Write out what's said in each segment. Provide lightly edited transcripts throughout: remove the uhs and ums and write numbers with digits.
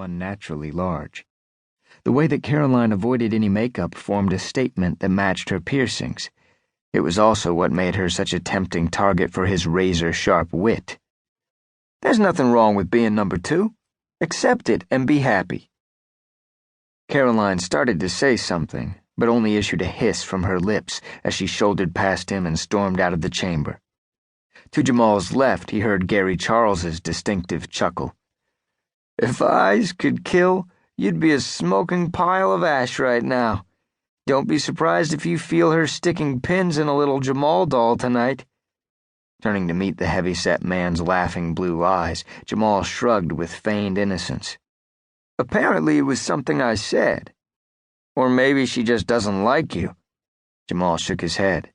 unnaturally large. The way that Caroline avoided any makeup formed a statement that matched her piercings. It was also what made her such a tempting target for his razor-sharp wit. "There's nothing wrong with being number two. Accept it and be happy." Caroline started to say something, but only issued a hiss from her lips as she shouldered past him and stormed out of the chamber. To Jamal's left, he heard Gary Charles's distinctive chuckle. "If eyes could kill, you'd be a smoking pile of ash right now. Don't be surprised if you feel her sticking pins in a little Jamal doll tonight." Turning to meet the heavy-set man's laughing blue eyes, Jamal shrugged with feigned innocence. "Apparently it was something I said. Or maybe she just doesn't like you." Jamal shook his head.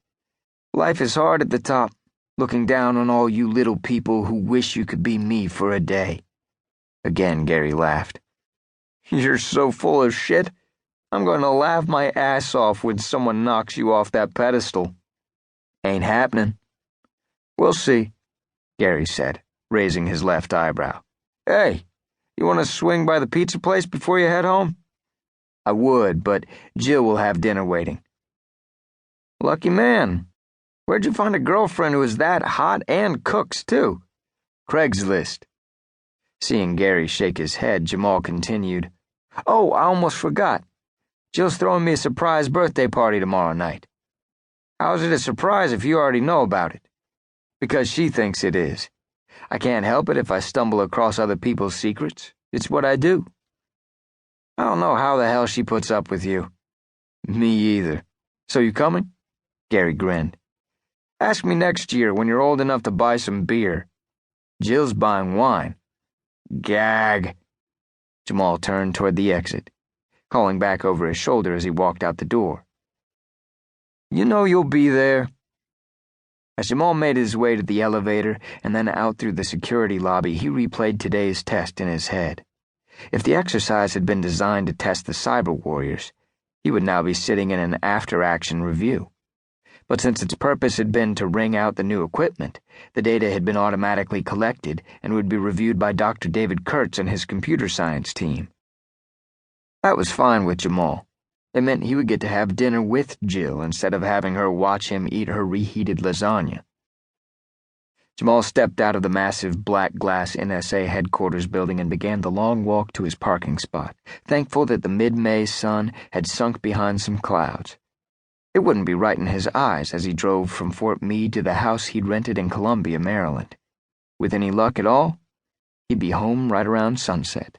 "Life is hard at the top, looking down on all you little people who wish you could be me for a day." Again Gary laughed. "You're so full of shit. I'm going to laugh my ass off when someone knocks you off that pedestal." "Ain't happening." "We'll see," Gary said, raising his left eyebrow. "Hey, you want to swing by the pizza place before you head home?" "I would, but Jill will have dinner waiting." "Lucky man. Where'd you find a girlfriend who is that hot and cooks, too?" "Craigslist." Seeing Gary shake his head, Jamal continued. "Oh, I almost forgot. Jill's throwing me a surprise birthday party tomorrow night." "How's it a surprise if you already know about it?" "Because she thinks it is. I can't help it if I stumble across other people's secrets. It's what I do." "I don't know how the hell she puts up with you." "Me either. So you coming?" Gary grinned. "Ask me next year when you're old enough to buy some beer. Jill's buying wine." "Gag." Jamal turned toward the exit, calling back over his shoulder as he walked out the door. "You know you'll be there." As Jamal made his way to the elevator and then out through the security lobby, he replayed today's test in his head. If the exercise had been designed to test the cyber warriors, he would now be sitting in an after-action review. But since its purpose had been to ring out the new equipment, the data had been automatically collected and would be reviewed by Dr. David Kurtz and his computer science team. That was fine with Jamal. It meant he would get to have dinner with Jill instead of having her watch him eat her reheated lasagna. Jamal stepped out of the massive black glass NSA headquarters building and began the long walk to his parking spot, thankful that the mid-May sun had sunk behind some clouds. It wouldn't be right in his eyes as he drove from Fort Meade to the house he'd rented in Columbia, Maryland. With any luck at all, he'd be home right around sunset.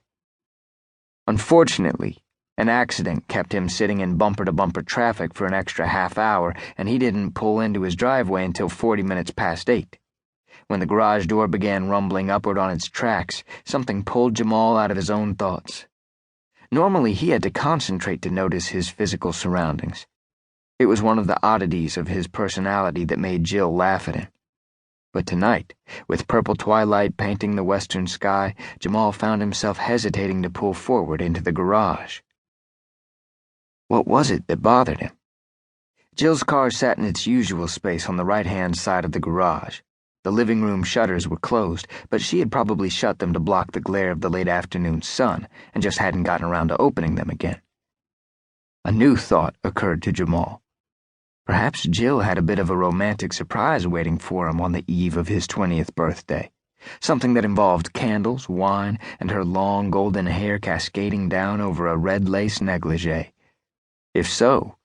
Unfortunately, an accident kept him sitting in bumper-to-bumper traffic for an extra half hour, and he didn't pull into his driveway until 40 minutes past 8. When the garage door began rumbling upward on its tracks, something pulled Jamal out of his own thoughts. Normally, he had to concentrate to notice his physical surroundings. It was one of the oddities of his personality that made Jill laugh at him. But tonight, with purple twilight painting the western sky, Jamal found himself hesitating to pull forward into the garage. What was it that bothered him? Jill's car sat in its usual space on the right-hand side of the garage. The living room shutters were closed, but she had probably shut them to block the glare of the late afternoon sun and just hadn't gotten around to opening them again. A new thought occurred to Jamal. Perhaps Jill had a bit of a romantic surprise waiting for him on the eve of his 20th birthday. Something that involved candles, wine, and her long golden hair cascading down over a red lace negligee. If so,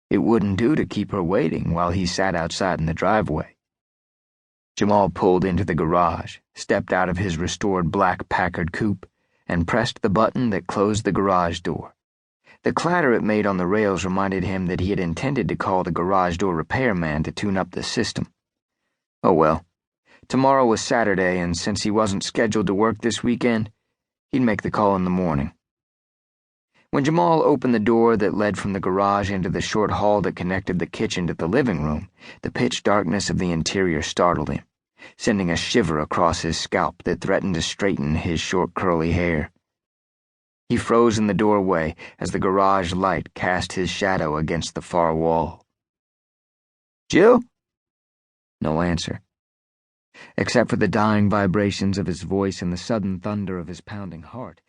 it wouldn't do to keep her waiting while he sat outside in the driveway. Jamal pulled into the garage, stepped out of his restored black Packard coupe, and pressed the button that closed the garage door. The clatter it made on the rails reminded him that he had intended to call the garage door repairman to tune up the system. Oh well, tomorrow was Saturday, and since he wasn't scheduled to work this weekend, he'd make the call in the morning. When Jamal opened the door that led from the garage into the short hall that connected the kitchen to the living room, the pitch darkness of the interior startled him, sending a shiver across his scalp that threatened to straighten his short curly hair. He froze in the doorway as the garage light cast his shadow against the far wall. "Jill?" No answer, except for the dying vibrations of his voice and the sudden thunder of his pounding heart.